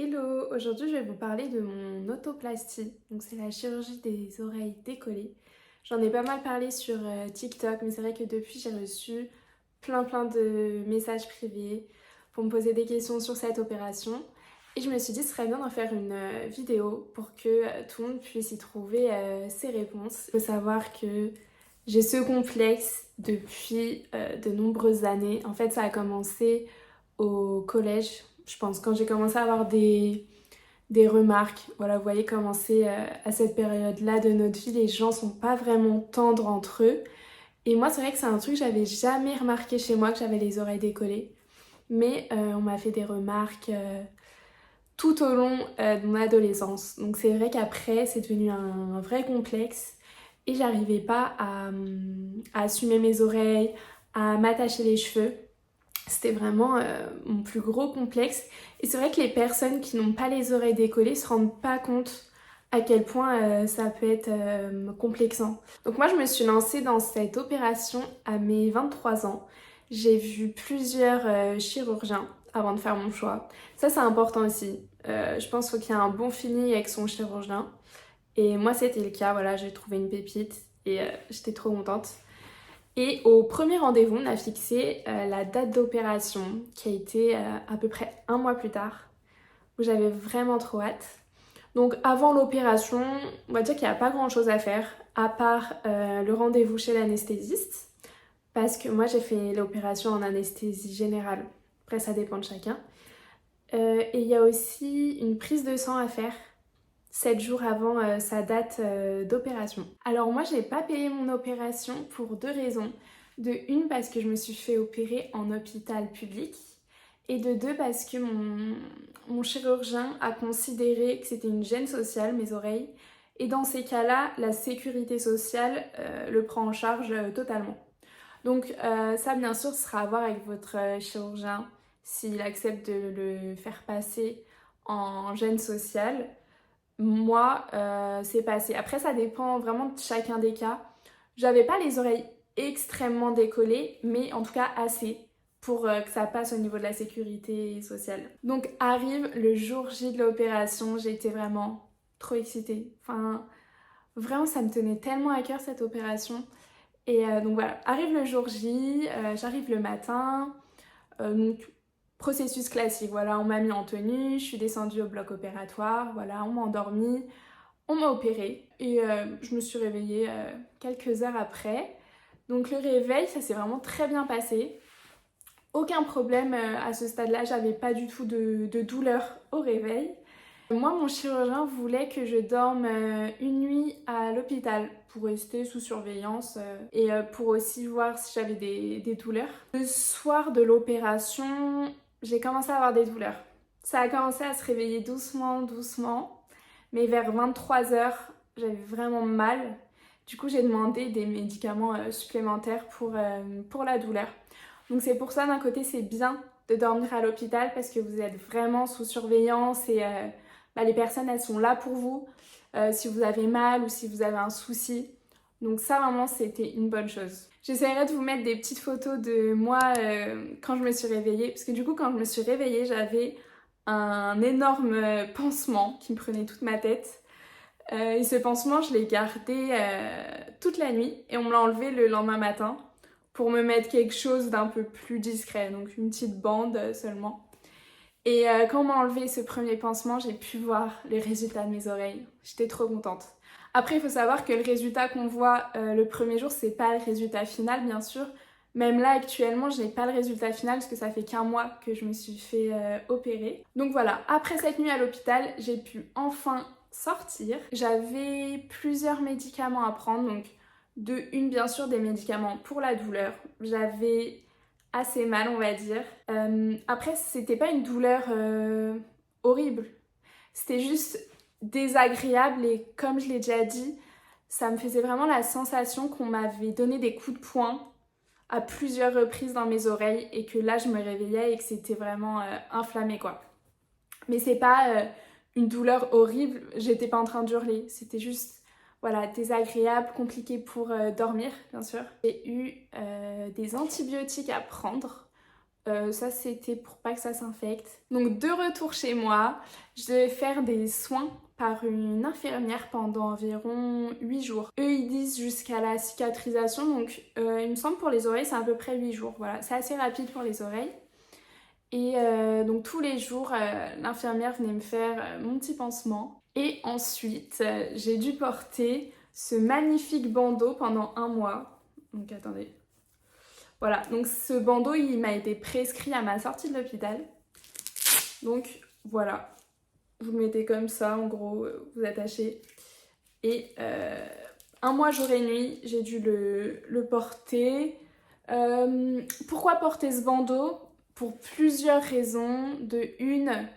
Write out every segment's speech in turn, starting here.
Hello, aujourd'hui je vais vous parler de mon otoplastie, donc c'est la chirurgie des oreilles décollées. J'en ai pas mal parlé sur TikTok, mais c'est vrai que depuis j'ai reçu plein de messages privés pour me poser des questions sur cette opération. Et je me suis dit ce serait bien d'en faire une vidéo pour que tout le monde puisse y trouver ses réponses. Il faut savoir que j'ai ce complexe depuis de nombreuses années. En fait ça a commencé au collège, je pense, quand j'ai commencé à avoir des remarques. Voilà, vous voyez comment c'est à cette période-là de notre vie, les gens sont pas vraiment tendres entre eux. Et moi, c'est vrai que c'est un truc que j'avais jamais remarqué chez moi, que j'avais les oreilles décollées. Mais on m'a fait des remarques tout au long de mon adolescence. Donc c'est vrai qu'après, c'est devenu un vrai complexe. Et j'arrivais pas à assumer mes oreilles, à m'attacher les cheveux. C'était vraiment mon plus gros complexe. Et c'est vrai que les personnes qui n'ont pas les oreilles décollées se rendent pas compte à quel point ça peut être complexant. Donc moi je me suis lancée dans cette opération à mes 23 ans. J'ai vu plusieurs chirurgiens avant de faire mon choix. Ça c'est important aussi. Je pense qu'il faut qu'il y ait un bon feeling avec son chirurgien. Et moi c'était le cas, voilà, j'ai trouvé une pépite et j'étais trop contente. Et au premier rendez-vous, on a fixé la date d'opération qui a été à peu près un mois plus tard, où j'avais vraiment trop hâte. Donc avant l'opération, on va dire qu'il n'y a pas grand-chose à faire, à part le rendez-vous chez l'anesthésiste, parce que moi j'ai fait l'opération en anesthésie générale. Après ça dépend de chacun. Et il y a aussi une prise de sang à faire 7 jours avant sa date d'opération. Alors moi j'ai pas payé mon opération pour deux raisons. De une parce que je me suis fait opérer en hôpital public et de deux parce que mon chirurgien a considéré que c'était une gêne sociale, mes oreilles, et dans ces cas-là, la sécurité sociale le prend en charge totalement. Donc ça bien sûr ce sera à voir avec votre chirurgien s'il accepte de le faire passer en gêne sociale. Moi, c'est passé. Après, ça dépend vraiment de chacun des cas. J'avais pas les oreilles extrêmement décollées, mais en tout cas assez pour que ça passe au niveau de la sécurité sociale. Donc arrive le jour J de l'opération, j'ai été vraiment trop excitée. Enfin, vraiment, ça me tenait tellement à cœur cette opération. Et donc voilà, arrive le jour J, j'arrive le matin. Donc processus classique, voilà, on m'a mis en tenue, je suis descendue au bloc opératoire, voilà, on m'a endormie, on m'a opérée et je me suis réveillée quelques heures après. Donc le réveil, ça s'est vraiment très bien passé. Aucun problème à ce stade-là, j'avais pas du tout de douleur au réveil. Moi, mon chirurgien voulait que je dorme une nuit à l'hôpital pour rester sous surveillance et pour aussi voir si j'avais des douleurs. Le soir de l'opération, j'ai commencé à avoir des douleurs. Ça a commencé à se réveiller doucement, mais vers 23 heures, j'avais vraiment mal. Du coup, j'ai demandé des médicaments supplémentaires pour la douleur. Donc c'est pour ça, d'un côté, c'est bien de dormir à l'hôpital parce que vous êtes vraiment sous surveillance et les personnes, elles sont là pour vous si vous avez mal ou si vous avez un souci. Donc ça, vraiment, c'était une bonne chose. J'essaierai de vous mettre des petites photos de moi quand je me suis réveillée. Parce que du coup, quand je me suis réveillée, j'avais un énorme pansement qui me prenait toute ma tête. Et ce pansement, je l'ai gardé toute la nuit et on me l'a enlevé le lendemain matin pour me mettre quelque chose d'un peu plus discret, donc une petite bande seulement. Et quand on m'a enlevé ce premier pansement, j'ai pu voir les résultats de mes oreilles. J'étais trop contente. Après, il faut savoir que le résultat qu'on voit le premier jour, c'est pas le résultat final, bien sûr. Même là, actuellement, je n'ai pas le résultat final parce que ça fait qu'un mois que je me suis fait opérer. Donc voilà, après cette nuit à l'hôpital, j'ai pu enfin sortir. J'avais plusieurs médicaments à prendre, donc bien sûr, des médicaments pour la douleur. J'avais assez mal, on va dire. Après, c'était pas une douleur horrible. C'était juste désagréable et comme je l'ai déjà dit, ça me faisait vraiment la sensation qu'on m'avait donné des coups de poing à plusieurs reprises dans mes oreilles et que là, je me réveillais et que c'était vraiment inflammé, quoi. Mais c'est pas une douleur horrible, j'étais pas en train d'hurler, c'était juste voilà, désagréable, compliqué pour dormir, bien sûr. J'ai eu des antibiotiques à prendre Ça c'était pour pas que ça s'infecte. Donc de retour chez moi, je devais faire des soins par une infirmière pendant environ 8 jours. Eux ils disent jusqu'à la cicatrisation, donc il me semble pour les oreilles c'est à peu près 8 jours. Voilà, c'est assez rapide pour les oreilles. Et donc tous les jours, l'infirmière venait me faire mon petit pansement. Et ensuite, j'ai dû porter ce magnifique bandeau pendant 1 mois. Donc attendez. Voilà, donc ce bandeau, il m'a été prescrit à ma sortie de l'hôpital. Donc voilà, vous le mettez comme ça, en gros, vous attachez. Et 1 mois jour et nuit, j'ai dû le porter. Pourquoi porter ce bandeau? Pour plusieurs raisons. De une,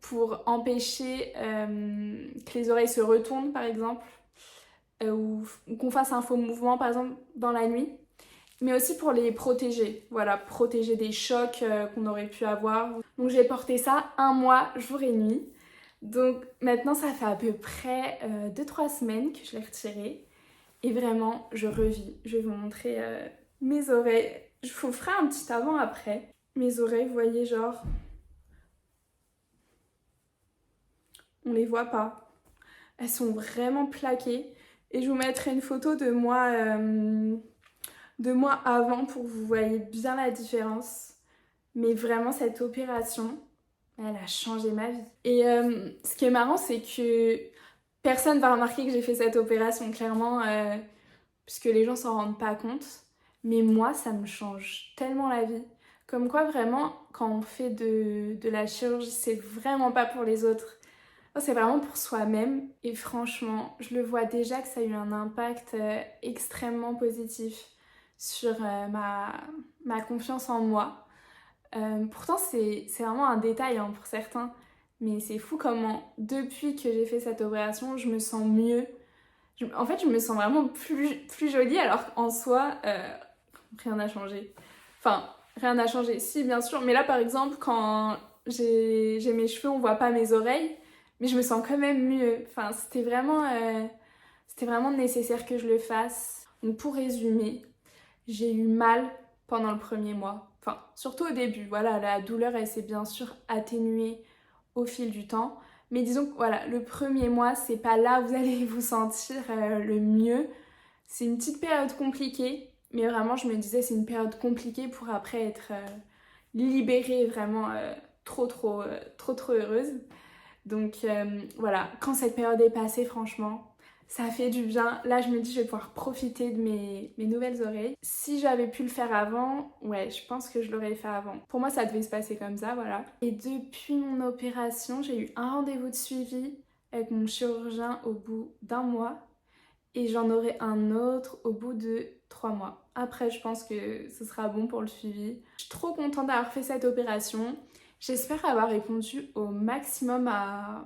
pour empêcher que les oreilles se retournent par exemple, ou qu'on fasse un faux mouvement par exemple dans la nuit. Mais aussi pour les protéger, voilà, protéger des chocs qu'on aurait pu avoir. Donc j'ai porté ça 1 mois jour et nuit. Donc maintenant ça fait à peu près 2-3 semaines que je l'ai retiré. Et vraiment, je revis. Je vais vous montrer mes oreilles. Je vous ferai un petit avant-après. Mes oreilles, vous voyez, genre... On les voit pas. Elles sont vraiment plaquées. Et je vous mettrai une photo de moi avant pour que vous voyez bien la différence. Mais vraiment, cette opération, elle a changé ma vie. Et ce qui est marrant, c'est que personne va remarquer que j'ai fait cette opération, clairement, puisque les gens s'en rendent pas compte. Mais moi, ça me change tellement la vie. Comme quoi, vraiment, quand on fait de la chirurgie, c'est vraiment pas pour les autres. C'est vraiment pour soi-même. Et franchement, je le vois déjà que ça a eu un impact extrêmement positif sur ma confiance en moi. Pourtant, c'est vraiment un détail hein, pour certains. Mais c'est fou comment, depuis que j'ai fait cette opération, je me sens mieux. En fait, je me sens vraiment plus jolie, alors qu'en soi, rien n'a changé. Enfin, rien n'a changé, si, bien sûr. Mais là, par exemple, quand j'ai mes cheveux, on voit pas mes oreilles, mais je me sens quand même mieux. Enfin, c'était vraiment nécessaire que je le fasse. Donc, pour résumer, j'ai eu mal pendant le premier mois. Enfin, surtout au début. Voilà, la douleur, elle s'est bien sûr atténuée au fil du temps. Mais disons que voilà, le premier mois, c'est pas là où vous allez vous sentir le mieux. C'est une petite période compliquée, mais vraiment, je me disais, c'est une période compliquée pour après être libérée, vraiment trop heureuse. Donc voilà, quand cette période est passée, franchement, ça a fait du bien. Là, je me dis, je vais pouvoir profiter de mes nouvelles oreilles. Si j'avais pu le faire avant, ouais, je pense que je l'aurais fait avant. Pour moi, ça devait se passer comme ça, voilà. Et depuis mon opération, j'ai eu un rendez-vous de suivi avec mon chirurgien au bout d'1 mois. Et j'en aurai un autre au bout de 3 mois. Après, je pense que ce sera bon pour le suivi. Je suis trop contente d'avoir fait cette opération. J'espère avoir répondu au maximum à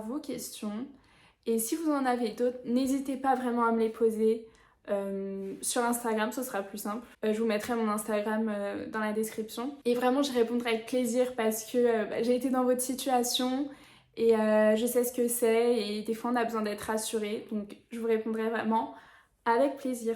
vos questions. Et si vous en avez d'autres, n'hésitez pas vraiment à me les poser. Sur Instagram, ce sera plus simple. Je vous mettrai mon Instagram dans la description. Et vraiment, je répondrai avec plaisir parce que j'ai été dans votre situation et je sais ce que c'est. Et des fois, on a besoin d'être rassuré. Donc, je vous répondrai vraiment avec plaisir.